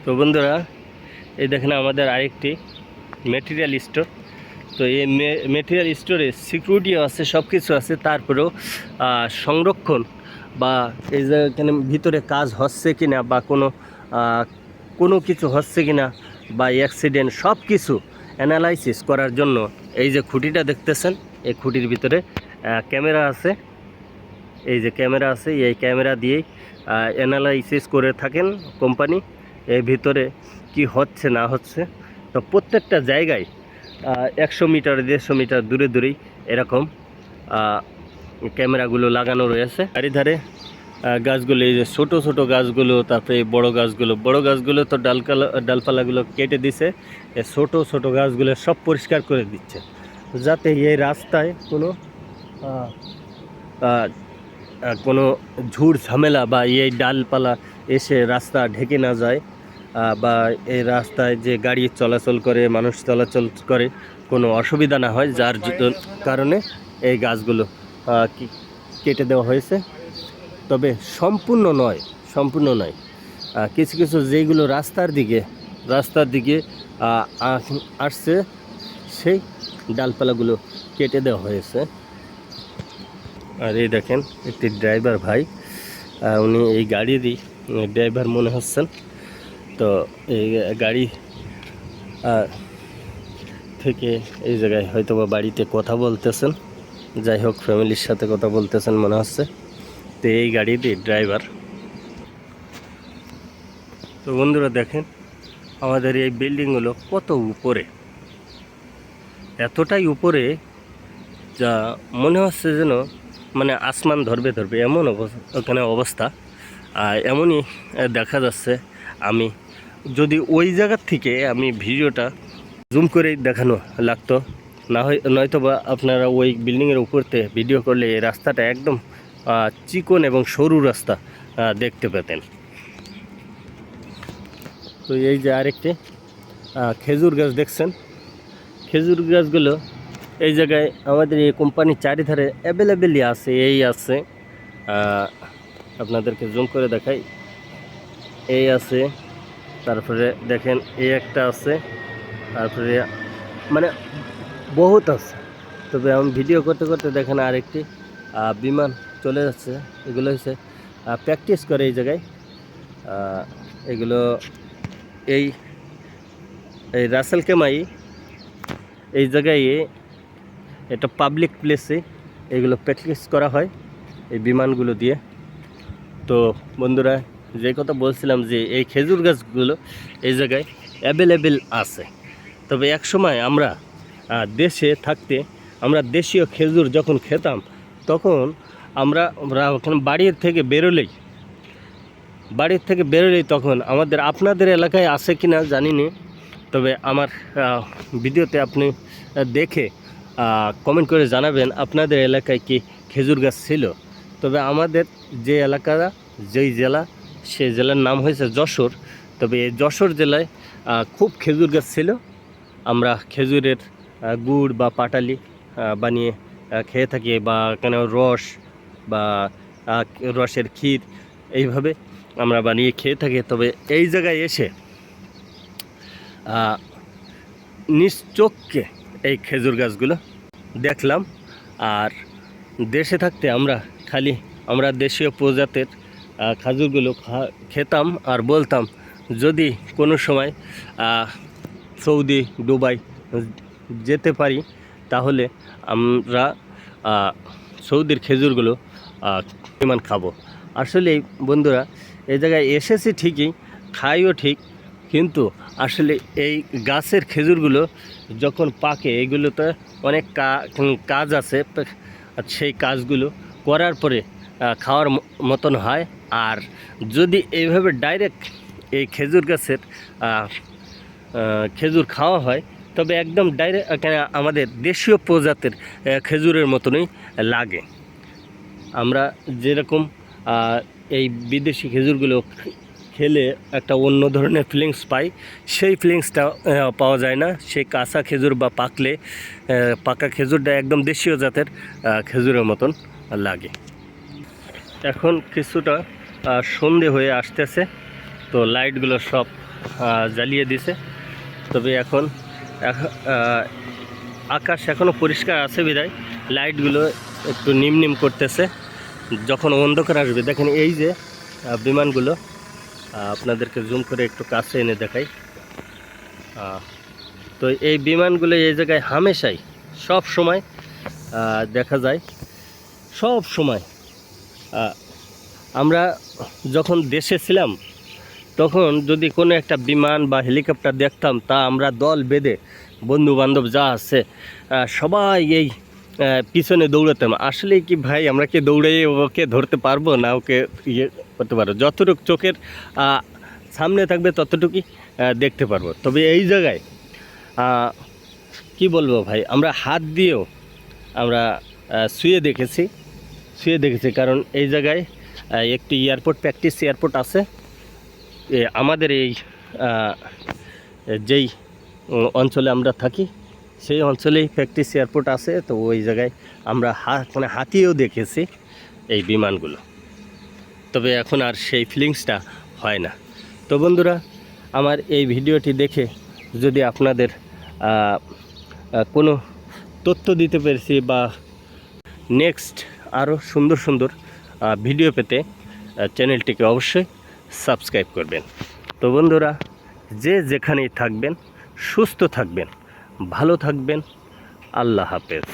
তো বন্ধুরা, এই দেখেন আমাদের আরেকটি মেটেরিয়াল স্টোর। তো এই মেটেরিয়াল স্টোরে সিকিউরিটিও আছে, সব কিছু আছে। তারপরেও সংরক্ষণ বা এই যে এখানে ভিতরে কাজ হচ্ছে কিনা বা কোনো কিছু হচ্ছে কিনা বা অ্যাক্সিডেন্ট, সব কিছু অ্যানালাইসিস করার জন্য এই যে খুঁটিটা দেখতেছেন, এই খুঁটির ভিতরে ক্যামেরা আছে। এই যে ক্যামেরা আছে, এই ক্যামেরা দিয়েই অ্যানালাইসিস করে থাকেন কোম্পানি, এর ভিতরে কি হচ্ছে না হচ্ছে। তো প্রত্যেকটা জায়গায় 100 মিটার 150 মিটার দূরে দূরেই এরকম ক্যামেরাগুলো লাগানো রয়েছে। চারিধারে গাছগুলো, এই যে ছোটো ছোটো গাছগুলো, তারপরে এই বড় গাছগুলো তো ডালপালাগুলো কেটে দিছে, ছোটো ছোটো গাছগুলো সব পরিষ্কার করে দিচ্ছে, যাতে এই রাস্তায় কোনো ঝুড় ঝামেলা বা এই ডালপালা এসে রাস্তা ঢেকে না যায়, বা এই রাস্তায় যে গাড়ি চলাচল করে, মানুষ চলাচল করে, কোনো অসুবিধা না হয়, যার কারণে এই গাছগুলো কেটে দেওয়া হয়েছে। তবে সম্পূর্ণ নয়, কিছু কিছু যেগুলো রাস্তার দিকে আসছে, সেই ডালপালাগুলো কেটে দেওয়া হয়েছে। আর এই দেখেন একটি ড্রাইভার ভাই, উনি এই গাড়িরই ড্রাইভার মনে হচ্ছেন। তো এই গাড়ি থেকে এই জায়গায় হয়তো বা বাড়িতে কথা বলতেছেন, যাই হোক ফ্যামিলির সাথে কথা বলতেছেন মনে হচ্ছে। তো এই গাড়িরই ড্রাইভার। তো বন্ধুরা দেখেন আমাদের এই বিল্ডিংগুলো কত উপরে, এতটাই উপরে যা মনে হচ্ছে যেন মানে আসমান ধরবে এমন ওখানে অবস্থা। এমনই দেখা যাচ্ছে। আমি যদি ওই জায়গার থেকে আমি ভিডিওটা জুম করে দেখানো লাগতো, নয়তো বা আপনারা ওই বিল্ডিংয়ের উপরতে ভিডিও করলে এই রাস্তাটা একদম চিকন এবং সরু রাস্তা দেখতে পেতেন। তো এই যে আরেকটি খেজুর গাছ দেখছেন, খেজুর গাছগুলো এই জায়গায় আমাদের এই কোম্পানির চারিধারে অ্যাভেলেবেলই আছে। আছে আপনাদেরকে জুম করে দেখাই, এই আছে, তারপরে দেখেন এই একটা আছে, তারপরে মানে বহুত আছে। তবে আমি ভিডিও করতে করতে দেখেন আরেকটি বিমান চলে যাচ্ছে। এগুলো হচ্ছে প্র্যাকটিস করে এই জায়গায়। এগুলো এই রাসেল কেমাই এই জায়গায়, এটা পাবলিক প্লেসে এগুলো প্র্যাকটিস করা হয় এই বিমানগুলো দিয়ে। তো বন্ধুরা, যে কথা বলছিলাম যে এই খেজুর গাছগুলো এই জায়গায় অ্যাভেলেবেল আছে। তবে এক সময় আমরা দেশে থাকতে আমরা দেশীয় খেজুর যখন খেতাম, তখন আমরা ওখানে বাড়ির থেকে বেরোলেই তখন আপনাদের এলাকায় আছে কি না জানি না, তবে আমার ভিডিওতে আপনি দেখে কমেন্ট করে জানাবেন আপনাদের এলাকায় কি খেজুর গাছ ছিল। তবে আমাদের যে এলাকাটা, যেই জেলা, সেই জেলার নাম হয়েছে যশোর। তবে এই যশোর জেলায় খুব খেজুর গাছ ছিল। আমরা খেজুরের গুড় বা পাটালি বানিয়ে খেয়ে থাকি, বা কেন রস বা রসের ক্ষীর, এইভাবে আমরা বানিয়ে খেয়ে থাকি। তবে এই জায়গায় এসে নিজ চোখে এই খেজুর গাছগুলো দেখলাম। আর দেশে থাকতে আমরা দেশীয় প্রজাতির খেজুরগুলো খেতাম আর বলতাম, যদি কোনো সময় সৌদি, দুবাই যেতে পারি, তাহলে আমরা সৌদির খেজুরগুলো পরিমাণ খাবো। আসলে বন্ধুরা, এই জায়গায় এসেছি ঠিকই, খাইও ঠিক, কিন্তু আসলে এই গাছের খেজুরগুলো যখন পাকে, এগুলোতে অনেক কাজ আছে। সেই কাজগুলো করার পরে খাওয়ার মতন হয়। আর যদি এইভাবে ডাইরেক্ট এই খেজুর গাছের খেজুর খাওয়া হয়, তবে একদম ডাইরেক্ট আমাদের দেশীয় প্রজাতির খেজুরের মতনই লাগে। আমরা যেরকম এই বিদেশি খেজুরগুলো খেলে একটা অন্য ধরনের ফিলিংস পাই, সেই ফিলিংসটা পাওয়া যায় না। সেই কাঁচা খেজুর বা পাকা খেজুরটা একদম দেশীয় জাতের খেজুরের মতন লাগে। এখন কিছুটা সন্ধে হয়ে আসতেছে, তো লাইটগুলো সব জ্বালিয়ে দিছে। তবে এখন আকাশ এখনও পরিষ্কার আছে বিদায় লাইটগুলো একটু নিম করতেছে। যখন অন্ধকার আসবে দেখেন এই যে বিমানগুলো, আপনাদেরকে জুম করে একটু কাছে এনে দেখাই। তো এই বিমানগুলো এই জায়গায় হামেশাই সব সময় দেখা যায়। সব সময় আমরা যখন দেশে ছিলাম তখন যদি কোনো একটা বিমান বা হেলিকপ্টার দেখতাম, তা আমরা দল বেঁধে বন্ধু বান্ধব যা আছে সবাই এই পিছনে দৌড়াতাম। আসলে কি ভাই, আমরা কি দৌড়ে ওকে ধরতে পারবো না ওকে ইয়ে করতে পারবো? যতটুকু চোখের সামনে থাকবে ততটুকুই দেখতে পারবো। তবে এই জায়গায় কি বলবো ভাই, আমরা হাত দিয়েও আমরা শুয়ে দেখেছি। কারণ এই জায়গায় একটি এয়ারপোর্ট, প্র্যাকটিস এয়ারপোর্ট আছে আমাদের এই যেই অঞ্চলে আমরা থাকি সেই অঞ্চলেই প্র্যাকটিস এয়ারপোর্ট আছে। তো ওই জায়গায় আমরা হাতিয়েও দেখেছি এই বিমানগুলো। তবে এখন আর সেই ফিলিংসটা হয় না। তো বন্ধুরা, আমার এই ভিডিওটি দেখে যদি আপনাদের কোনো তথ্য দিতে পেরেছি বা নেক্সট আরও সুন্দর ভিডিও পেতে চ্যানেলটিকে অবশ্যই সাবস্ক্রাইব করবেন। তো বন্ধুরা, যে যেখানেই থাকবেন সুস্থ থাকবেন, ভালো থাকবেন। আল্লাহ হাফেজ।